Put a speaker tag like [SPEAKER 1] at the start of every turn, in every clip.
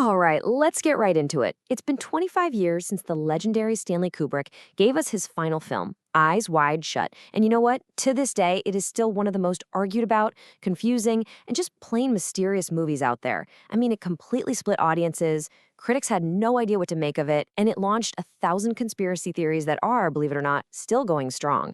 [SPEAKER 1] All right, let's get right into it. It's been 25 years since the legendary Stanley Kubrick gave us his final film, Eyes Wide Shut. And you know what? To this day, it is still one of the most argued about, confusing, and just plain mysterious movies out there. I mean, it completely split audiences, critics had no idea what to make of it, and it launched 1,000 conspiracy theories that are, believe it or not, still going strong.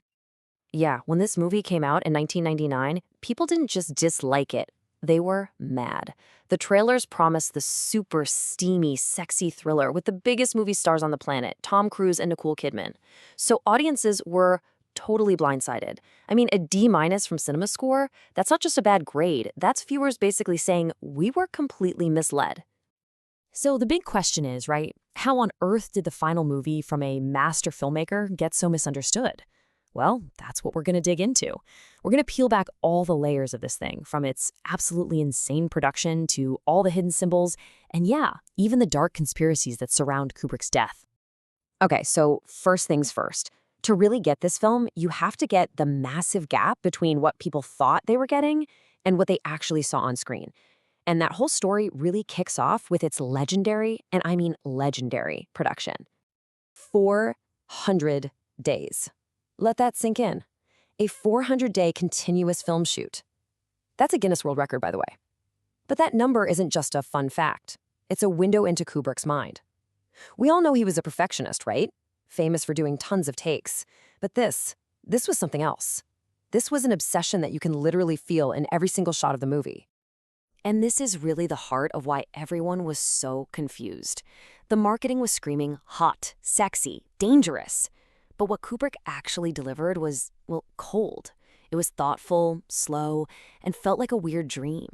[SPEAKER 1] Yeah, when this movie came out in 1999, people didn't just dislike it. They were mad. The trailers promised the super steamy, sexy thriller with the biggest movie stars on the planet, Tom Cruise and Nicole Kidman. So audiences were totally blindsided. I mean, a D- from Cinema Score, that's not just a bad grade. That's viewers basically saying, we were completely misled. So the big question is, right, how on earth did the final movie from a master filmmaker get so misunderstood? Well, that's what we're going to dig into. We're going to peel back all the layers of this thing, from its absolutely insane production to all the hidden symbols, and yeah, even the dark conspiracies that surround Kubrick's death. Okay, so first things first. To really get this film, you have to get the massive gap between what people thought they were getting and what they actually saw on screen. And that whole story really kicks off with its legendary, and I mean legendary, production. 400 days. Let that sink in. A 400-day continuous film shoot. That's a Guinness World Record, by the way. But that number isn't just a fun fact. It's a window into Kubrick's mind. We all know he was a perfectionist, right? Famous for doing tons of takes. But this was something else. This was an obsession that you can literally feel in every single shot of the movie. And this is really the heart of why everyone was so confused. The marketing was screaming hot, sexy, dangerous. But what Kubrick actually delivered was, well, cold. It was thoughtful, slow, and felt like a weird dream.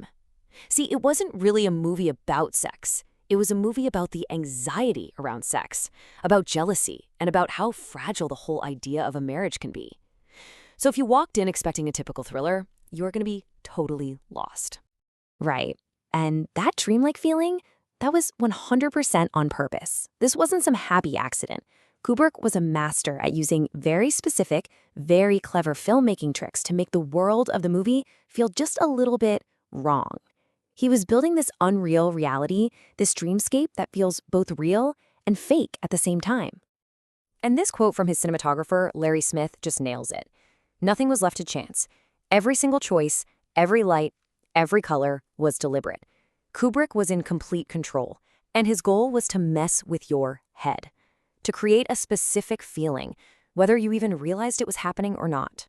[SPEAKER 1] See, it wasn't really a movie about sex. It was a movie about the anxiety around sex, about jealousy, and about how fragile the whole idea of a marriage can be. So if you walked in expecting a typical thriller, you're going to be totally lost. Right. And that dreamlike feeling, that was 100% on purpose. This wasn't some happy accident. Kubrick was a master at using very specific, very clever filmmaking tricks to make the world of the movie feel just a little bit wrong. He was building this unreal reality, this dreamscape that feels both real and fake at the same time. And this quote from his cinematographer, Larry Smith, just nails it. Nothing was left to chance. Every single choice, every light, every color was deliberate. Kubrick was in complete control, and his goal was to mess with your head, to create a specific feeling, whether you even realized it was happening or not.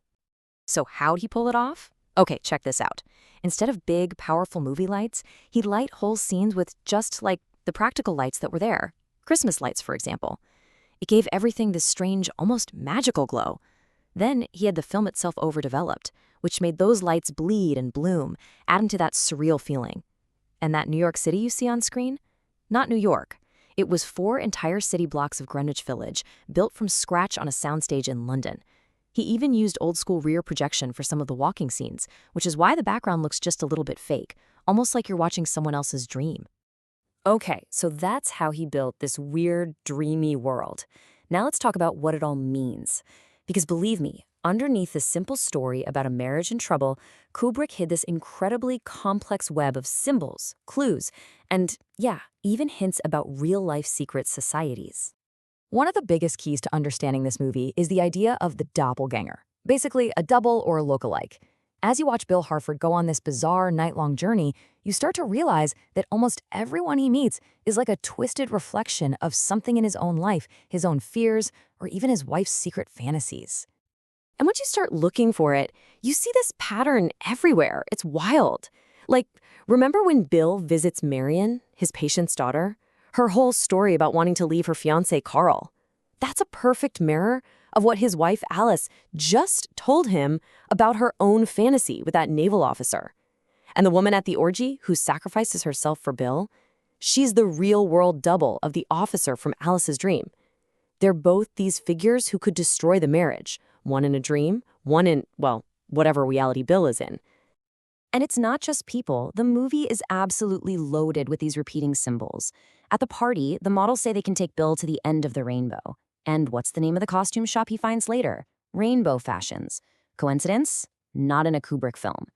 [SPEAKER 1] So how'd he pull it off? Okay, check this out. Instead of big, powerful movie lights, he'd light whole scenes with just like the practical lights that were there. Christmas lights, for example. It gave everything this strange, almost magical glow. Then he had the film itself overdeveloped, which made those lights bleed and bloom, adding to that surreal feeling. And that New York City you see on screen? Not New York. It was 4 entire city blocks of Greenwich Village, built from scratch on a soundstage in London. He even used old-school rear projection for some of the walking scenes, which is why the background looks just a little bit fake, almost like you're watching someone else's dream. Okay, so that's how he built this weird, dreamy world. Now let's talk about what it all means. Because believe me, underneath this simple story about a marriage in trouble, Kubrick hid this incredibly complex web of symbols, clues, and, yeah, even hints about real-life secret societies. One of the biggest keys to understanding this movie is the idea of the doppelganger, basically a double or a lookalike. As you watch Bill Harford go on this bizarre night-long journey, you start to realize that almost everyone he meets is like a twisted reflection of something in his own life, his own fears, or even his wife's secret fantasies. And once you start looking for it, you see this pattern everywhere. It's wild. Like, remember when Bill visits Marion, his patient's daughter? Her whole story about wanting to leave her fiancé, Carl. That's a perfect mirror of what his wife, Alice, just told him about her own fantasy with that naval officer. And the woman at the orgy who sacrifices herself for Bill, she's the real-world double of the officer from Alice's dream. They're both these figures who could destroy the marriage, one in a dream, one in, well, whatever reality Bill is in. And it's not just people. The movie is absolutely loaded with these repeating symbols. At the party, the models say they can take Bill to the end of the rainbow. And what's the name of the costume shop he finds later? Rainbow Fashions. Coincidence? Not in a Kubrick film.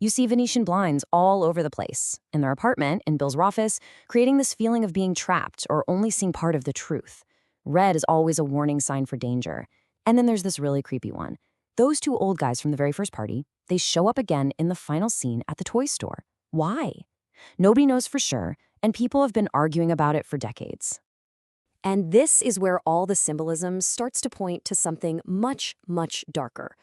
[SPEAKER 1] You see Venetian blinds all over the place, in their apartment, in Bill's office, creating this feeling of being trapped or only seeing part of the truth. Red is always a warning sign for danger. And then there's this really creepy one. Those two old guys from the very first party, they show up again in the final scene at the toy store. Why? Nobody knows for sure, and people have been arguing about it for decades. And this is where all the symbolism starts to point to something much, much darker.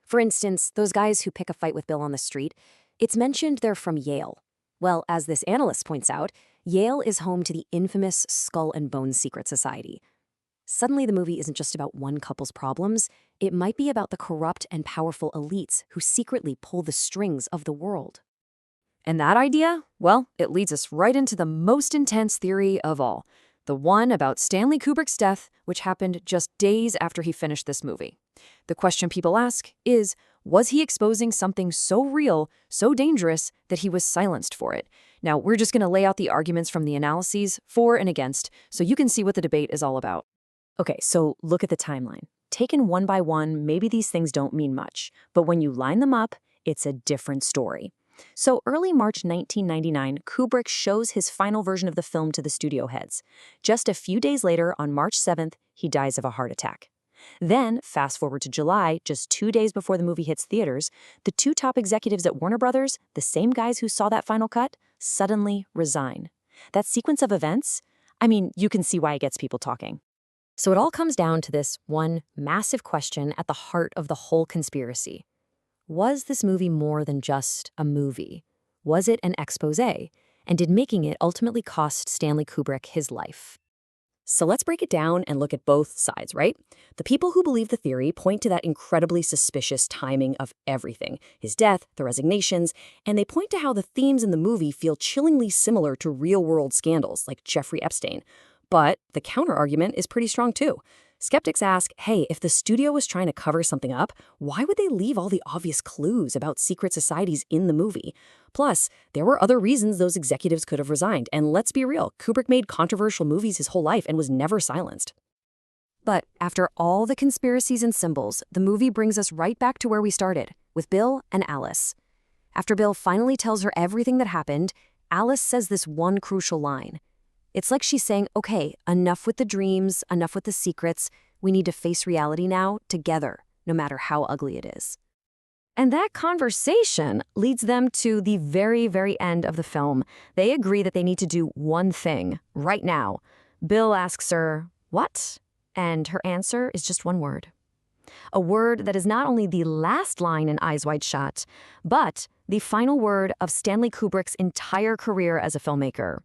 [SPEAKER 1] For instance, those guys who pick a fight with Bill on the street, it's mentioned they're from Yale. Well, as this analyst points out, Yale is home to the infamous Skull and Bones secret society. Suddenly, the movie isn't just about one couple's problems. It might be about the corrupt and powerful elites who secretly pull the strings of the world. And that idea, well, it leads us right into the most intense theory of all, the one about Stanley Kubrick's death, which happened just days after he finished this movie. The question people ask is, was he exposing something so real, so dangerous, that he was silenced for it? Now, we're just going to lay out the arguments from the analyses, for and against, so you can see what the debate is all about. Okay, so look at the timeline. Taken one by one, maybe these things don't mean much, but when you line them up, it's a different story. So early March 1999, Kubrick shows his final version of the film to the studio heads. Just a few days later, on March 7th, he dies of a heart attack. Then, fast forward to July, just 2 days before the movie hits theaters, the two top executives at Warner Brothers, the same guys who saw that final cut, suddenly resign. That sequence of events, I mean, you can see why it gets people talking. So it all comes down to this one massive question at the heart of the whole conspiracy. Was this movie more than just a movie? Was it an exposé? And did making it ultimately cost Stanley Kubrick his life? So let's break it down and look at both sides, right? The people who believe the theory point to that incredibly suspicious timing of everything, his death, the resignations, and they point to how the themes in the movie feel chillingly similar to real-world scandals like Jeffrey Epstein. But the counter-argument is pretty strong too. Skeptics ask, hey, if the studio was trying to cover something up, why would they leave all the obvious clues about secret societies in the movie? Plus, there were other reasons those executives could have resigned, and let's be real, Kubrick made controversial movies his whole life and was never silenced. But after all the conspiracies and symbols, the movie brings us right back to where we started, with Bill and Alice. After Bill finally tells her everything that happened, Alice says this one crucial line. It's like she's saying, okay, enough with the dreams, enough with the secrets. We need to face reality now, together, no matter how ugly it is. And that conversation leads them to the very, very end of the film. They agree that they need to do one thing, right now. Bill asks her, what? And her answer is just one word. A word that is not only the last line in Eyes Wide Shut, but the final word of Stanley Kubrick's entire career as a filmmaker.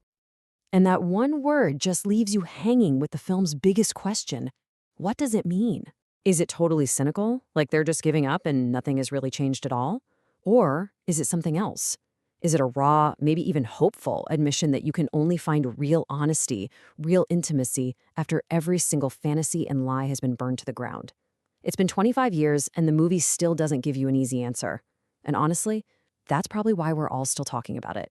[SPEAKER 1] And that one word just leaves you hanging with the film's biggest question. What does it mean? Is it totally cynical, like they're just giving up and nothing has really changed at all? Or is it something else? Is it a raw, maybe even hopeful admission that you can only find real honesty, real intimacy after every single fantasy and lie has been burned to the ground? It's been 25 years and the movie still doesn't give you an easy answer. And honestly, that's probably why we're all still talking about it.